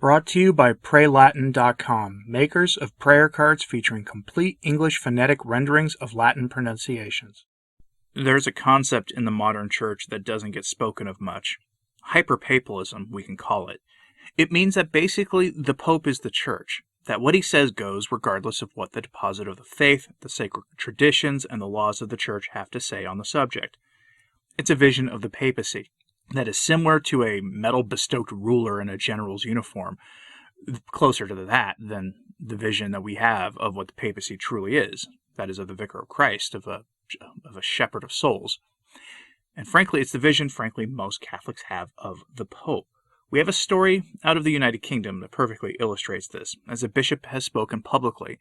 Brought to you by PrayLatin.com, makers of prayer cards featuring complete English phonetic renderings of Latin pronunciations. There's a concept in the modern church that doesn't get spoken of much. Hyper-papalism, we can call it. It means that basically the Pope is the church, that what he says goes regardless of what the deposit of the faith, the sacred traditions, and the laws of the church have to say on the subject. It's a vision of the papacy that is similar to a metal-bestoked ruler in a general's uniform, closer to that than the vision that we have of what the papacy truly is, that is, of the vicar of Christ, of a shepherd of souls. And frankly, it's the vision, most Catholics have of the Pope. We have a story out of the United Kingdom that perfectly illustrates this, as a bishop has spoken publicly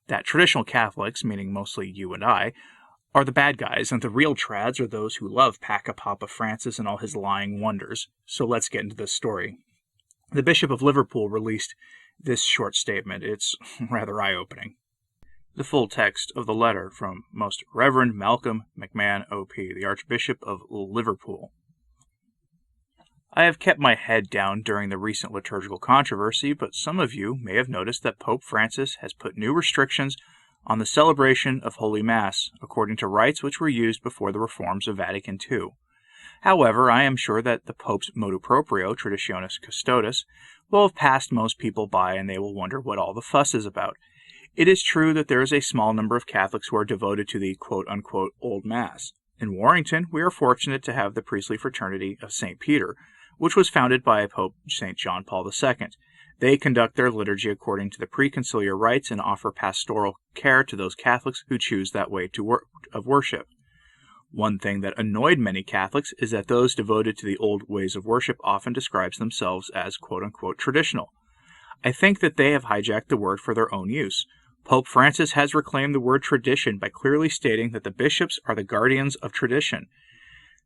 that traditional Catholics, meaning mostly you and I, are the bad guys, and the real trads are those who love Papa Francis and all his lying wonders. So let's get into this story. The Bishop of Liverpool released this short statement. It's rather eye-opening. The full text of the letter from Most Reverend Malcolm McMahon, O.P., the Archbishop of Liverpool. I have kept my head down during the recent liturgical controversy, but some of you may have noticed that Pope Francis has put new restrictions on the celebration of Holy Mass, according to rites which were used before the reforms of Vatican II. However, I am sure that the Pope's motu proprio, Traditionis Custodes, will have passed most people by, and they will wonder what all the fuss is about. It is true that there is a small number of Catholics who are devoted to the quote-unquote Old Mass. In Warrington, we are fortunate to have the priestly fraternity of St. Peter, which was founded by Pope St. John Paul II. They conduct their liturgy according to the preconciliar rites and offer pastoral care to those Catholics who choose that way of worship. One thing that annoyed many Catholics is that those devoted to the old ways of worship often describe themselves as quote-unquote traditional. I think that they have hijacked the word for their own use. Pope Francis has reclaimed the word tradition by clearly stating that the bishops are the guardians of tradition.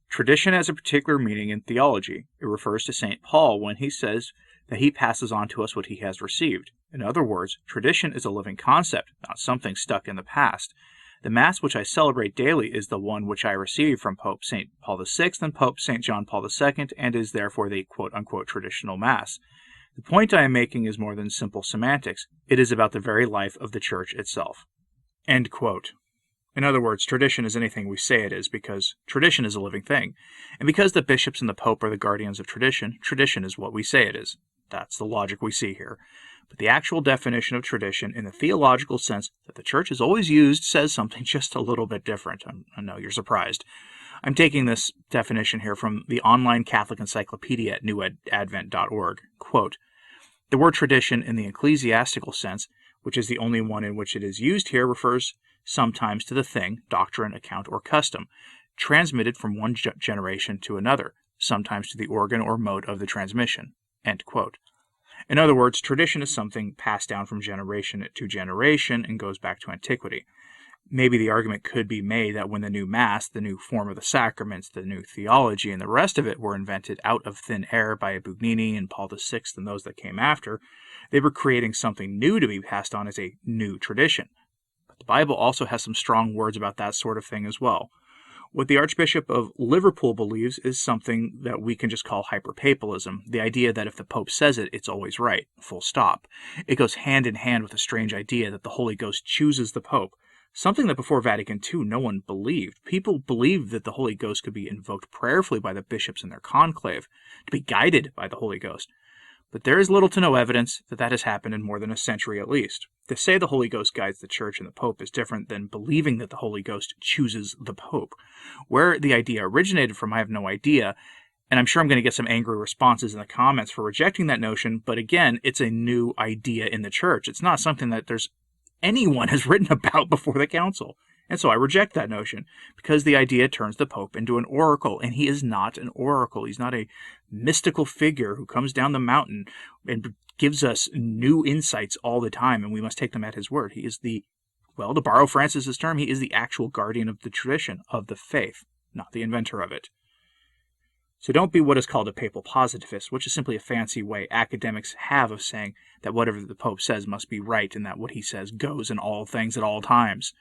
Tradition has a particular meaning in theology. It refers to St. Paul when he says that he passes on to us what he has received. In other words, tradition is a living concept, not something stuck in the past. The Mass which I celebrate daily is the one which I received from Pope St. Paul VI and Pope St. John Paul II, and is therefore the quote-unquote traditional Mass. The point I am making is more than simple semantics. It is about the very life of the Church itself. End quote. In other words, tradition is anything we say it is, because tradition is a living thing. And because the bishops and the Pope are the guardians of tradition, tradition is what we say it is. That's the logic we see here. But the actual definition of tradition, in the theological sense that the Church has always used, says something just a little bit different. I know you're surprised. I'm taking this definition here from the online Catholic encyclopedia at newadvent.org. Quote, the word tradition in the ecclesiastical sense, which is the only one in which it is used here, refers sometimes to the thing, doctrine, account, or custom, transmitted from one generation to another, sometimes to the organ or mode of the transmission. End quote. In other words, tradition is something passed down from generation to generation and goes back to antiquity. Maybe the argument could be made that when the new Mass, the new form of the sacraments, the new theology, and the rest of it were invented out of thin air by Bugnini and Paul VI and those that came after, they were creating something new to be passed on as a new tradition. But the Bible also has some strong words about that sort of thing as well. What the Archbishop of Liverpool believes is something that we can just call hyper-papalism, the idea that if the Pope says it, it's always right, full stop. It goes hand in hand with the strange idea that the Holy Ghost chooses the Pope, something that before Vatican II no one believed. People believed that the Holy Ghost could be invoked prayerfully by the bishops in their conclave, to be guided by the Holy Ghost. But there is little to no evidence that that has happened in more than a century at least. To say the Holy Ghost guides the Church and the Pope is different than believing that the Holy Ghost chooses the Pope. Where the idea originated from, I have no idea, and I'm sure I'm going to get some angry responses in the comments for rejecting that notion, but again, it's a new idea in the Church. It's not something that anyone has written about before the Council. And so I reject that notion, because the idea turns the Pope into an oracle, and he is not an oracle. He's not a mystical figure who comes down the mountain and gives us new insights all the time, and we must take them at his word. He is to borrow Francis's term, he is the actual guardian of the tradition, of the faith, not the inventor of it. So don't be what is called a papal positivist, which is simply a fancy way academics have of saying that whatever the Pope says must be right, and that what he says goes in all things at all times.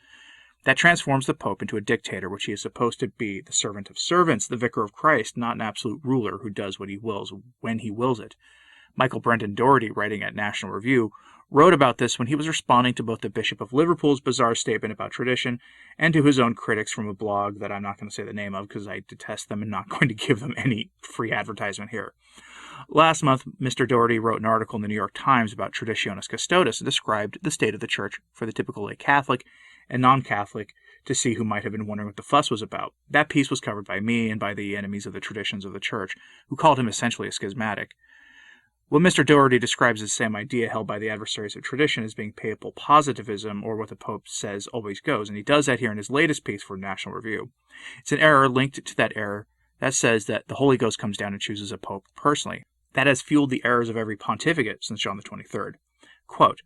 That transforms the Pope into a dictator, which he is supposed to be, the servant of servants, the vicar of Christ, not an absolute ruler who does what he wills when he wills it. Michael Brendan Doherty, writing at National Review, wrote about this when he was responding to both the Bishop of Liverpool's bizarre statement about tradition and to his own critics from a blog that I'm not going to say the name of because I detest them and not going to give them any free advertisement here. Last month, Mr. Doherty wrote an article in the New York Times about Traditionis Custodes and described the state of the church for the typical lay Catholic and non-Catholic to see who might have been wondering what the fuss was about. That piece was covered by me and by the enemies of the traditions of the church, who called him essentially a schismatic. What Mr. Doherty describes as the same idea held by the adversaries of tradition as being papal positivism, or what the Pope says always goes, and he does that here in his latest piece for National Review. It's an error linked to that error that says that the Holy Ghost comes down and chooses a Pope personally. That has fueled the errors of every pontificate since John the 23rd. Quote,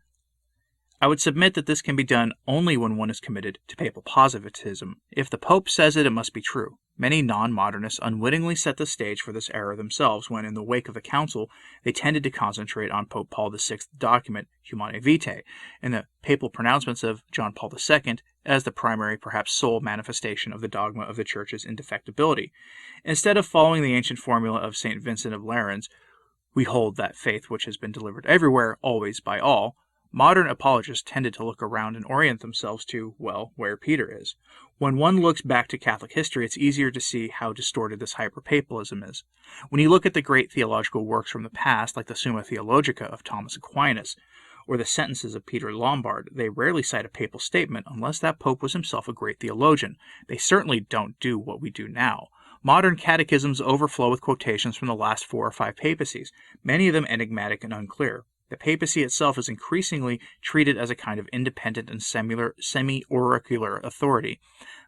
I would submit that this can be done only when one is committed to papal positivism. If the Pope says it, it must be true. Many non-modernists unwittingly set the stage for this error themselves when, in the wake of the Council, they tended to concentrate on Pope Paul VI's document, Humanae Vitae, and the papal pronouncements of John Paul II as the primary, perhaps sole, manifestation of the dogma of the Church's indefectibility. Instead of following the ancient formula of St. Vincent of Lerins, we hold that faith which has been delivered everywhere, always, by all, modern apologists tended to look around and orient themselves to, well, where Peter is. When one looks back to Catholic history, it's easier to see how distorted this hyper-papalism is. When you look at the great theological works from the past, like the Summa Theologica of Thomas Aquinas, or the sentences of Peter Lombard, they rarely cite a papal statement unless that pope was himself a great theologian. They certainly don't do what we do now. Modern catechisms overflow with quotations from the last 4 or 5 papacies, many of them enigmatic and unclear. The papacy itself is increasingly treated as a kind of independent and semi-oracular authority.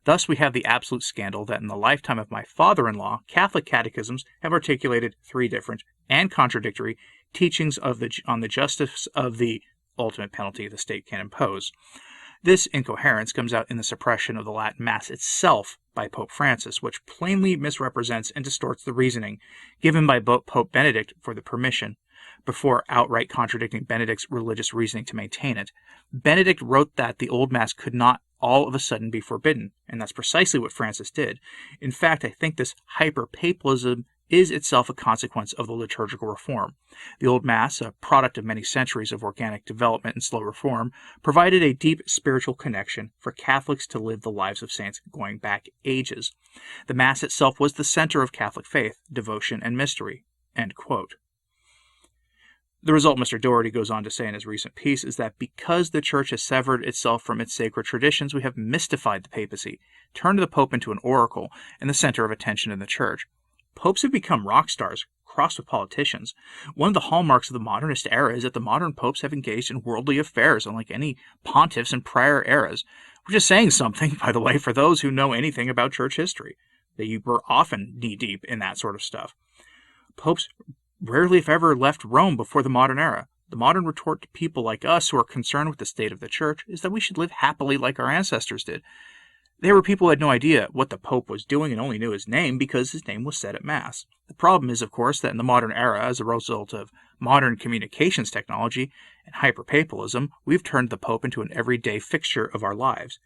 Thus we have the absolute scandal that in the lifetime of my father-in-law, Catholic catechisms have articulated 3 different and contradictory teachings on the justice of the ultimate penalty the state can impose. This incoherence comes out in the suppression of the Latin Mass itself by Pope Francis, which plainly misrepresents and distorts the reasoning given by Pope Benedict for the permission, before outright contradicting Benedict's religious reasoning to maintain it. Benedict wrote that the Old Mass could not all of a sudden be forbidden, and that's precisely what Francis did. In fact, I think this hyper-papalism is itself a consequence of the liturgical reform. The Old Mass, a product of many centuries of organic development and slow reform, provided a deep spiritual connection for Catholics to live the lives of saints going back ages. The Mass itself was the center of Catholic faith, devotion, and mystery." End quote. The result, Mr. Doherty goes on to say in his recent piece, is that because the Church has severed itself from its sacred traditions, we have mystified the papacy, turned the Pope into an oracle and the center of attention in the Church. Popes have become rock stars, crossed with politicians. One of the hallmarks of the modernist era is that the modern popes have engaged in worldly affairs, unlike any pontiffs in prior eras. Which is saying something, by the way, for those who know anything about church history. They were often knee-deep in that sort of stuff. Popes rarely, if ever, left Rome before the modern era. The modern retort to people like us who are concerned with the state of the Church is that we should live happily like our ancestors did. They were people who had no idea what the Pope was doing and only knew his name because his name was said at Mass. The problem is, of course, that in the modern era, as a result of modern communications technology and hyper-papalism, we've turned the Pope into an everyday fixture of our lives.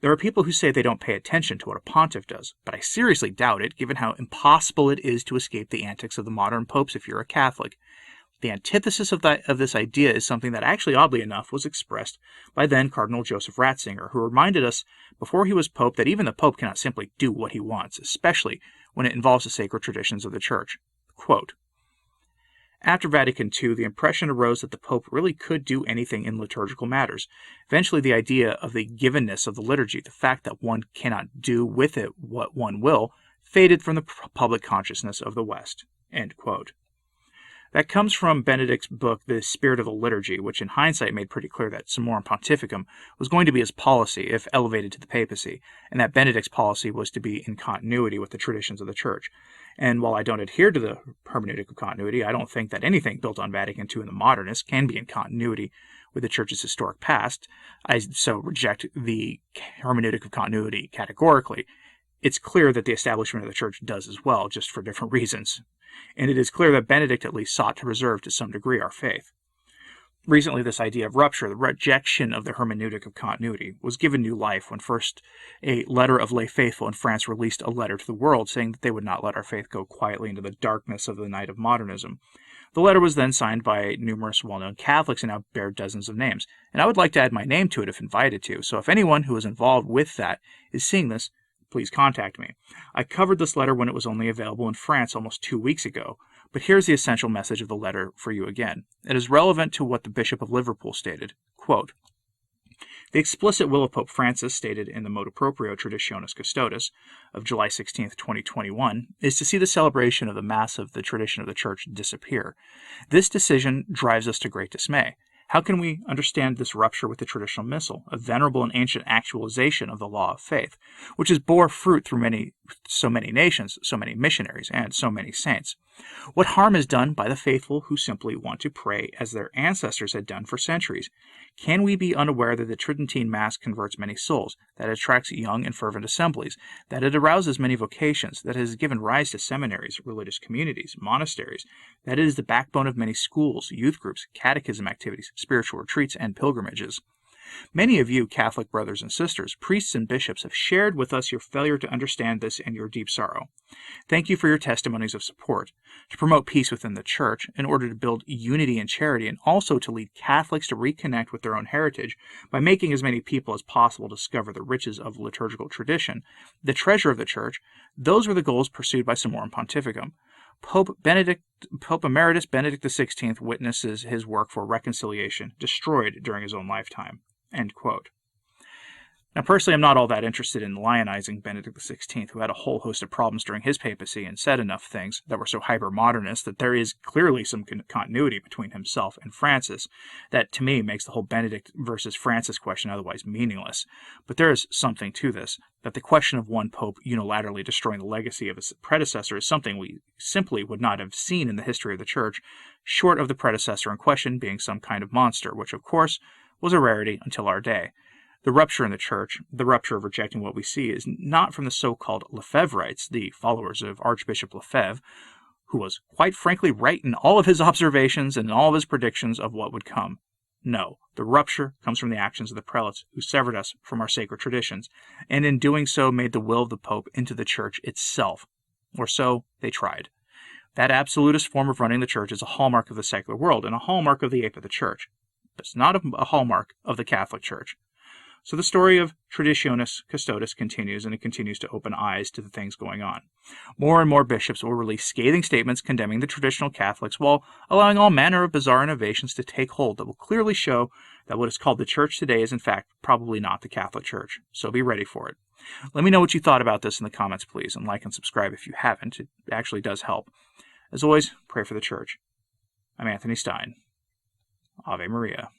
There are people who say they don't pay attention to what a pontiff does, but I seriously doubt it, given how impossible it is to escape the antics of the modern popes if you're a Catholic. The antithesis of this idea is something that actually, oddly enough, was expressed by then Cardinal Joseph Ratzinger, who reminded us before he was Pope that even the Pope cannot simply do what he wants, especially when it involves the sacred traditions of the Church. Quote, "After Vatican II, the impression arose that the Pope really could do anything in liturgical matters. Eventually, the idea of the givenness of the liturgy, the fact that one cannot do with it what one will, faded from the public consciousness of the West." End quote. That comes from Benedict's book, The Spirit of the Liturgy, which in hindsight made pretty clear that Summorum Pontificum was going to be his policy if elevated to the papacy, and that Benedict's policy was to be in continuity with the traditions of the Church. And while I don't adhere to the hermeneutic of continuity, I don't think that anything built on Vatican II and the Modernists can be in continuity with the Church's historic past. I so reject the hermeneutic of continuity categorically. It's clear that the establishment of the Church does as well, just for different reasons. And it is clear that Benedict at least sought to preserve to some degree our faith. Recently, this idea of rupture, the rejection of the hermeneutic of continuity, was given new life when first a letter of lay faithful in France released a letter to the world saying that they would not let our faith go quietly into the darkness of the night of modernism. The letter was then signed by numerous well-known Catholics and now bears dozens of names. And I would like to add my name to it if invited to. So if anyone who is involved with that is seeing this, please contact me. I covered this letter when it was only available in France almost 2 weeks ago. But here's the essential message of the letter for you again. It is relevant to what the Bishop of Liverpool stated. Quote, "The explicit will of Pope Francis, stated in the Motu Proprio Traditionis Custodes of July 16, 2021, is to see the celebration of the Mass of the tradition of the Church disappear. This decision drives us to great dismay. How can we understand this rupture with the traditional missal, a venerable and ancient actualization of the law of faith, which has bore fruit through so many nations, so many missionaries, and so many saints? What harm is done by the faithful who simply want to pray as their ancestors had done for centuries? Can we be unaware that the Tridentine Mass converts many souls, that it attracts young and fervent assemblies, that it arouses many vocations, that it has given rise to seminaries, religious communities, monasteries, that it is the backbone of many schools, youth groups, catechism activities, spiritual retreats, and pilgrimages? Many of you, Catholic brothers and sisters, priests and bishops, have shared with us your failure to understand this and your deep sorrow. Thank you for your testimonies of support. To promote peace within the Church, in order to build unity and charity, and also to lead Catholics to reconnect with their own heritage by making as many people as possible discover the riches of liturgical tradition, the treasure of the Church, those were the goals pursued by Summorum Pontificum. Pope Emeritus Benedict XVI witnesses his work for reconciliation, destroyed during his own lifetime." End quote. Now, personally, I'm not all that interested in lionizing Benedict XVI, who had a whole host of problems during his papacy and said enough things that were so hyper-modernist that there is clearly some continuity between himself and Francis that, to me, makes the whole Benedict versus Francis question otherwise meaningless. But there is something to this, that the question of one pope unilaterally destroying the legacy of his predecessor is something we simply would not have seen in the history of the Church, short of the predecessor in question being some kind of monster, which, of course, was a rarity until our day. The rupture in the Church, the rupture of rejecting what we see, is not from the so-called Lefebvrites, the followers of Archbishop Lefebvre, who was quite frankly right in all of his observations and all of his predictions of what would come. No, the rupture comes from the actions of the prelates who severed us from our sacred traditions, and in doing so made the will of the Pope into the Church itself, or so they tried. That absolutist form of running the Church is a hallmark of the secular world and a hallmark of the ape of the Church. But it's not a hallmark of the Catholic Church. So the story of Traditionis Custodes continues, and it continues to open eyes to the things going on. More and more bishops will release scathing statements condemning the traditional Catholics while allowing all manner of bizarre innovations to take hold that will clearly show that what is called the Church today is in fact probably not the Catholic Church. So be ready for it. Let me know what you thought about this in the comments, please, and like and subscribe if you haven't. It actually does help. As always, pray for the Church. I'm Anthony Stine. Ave Maria.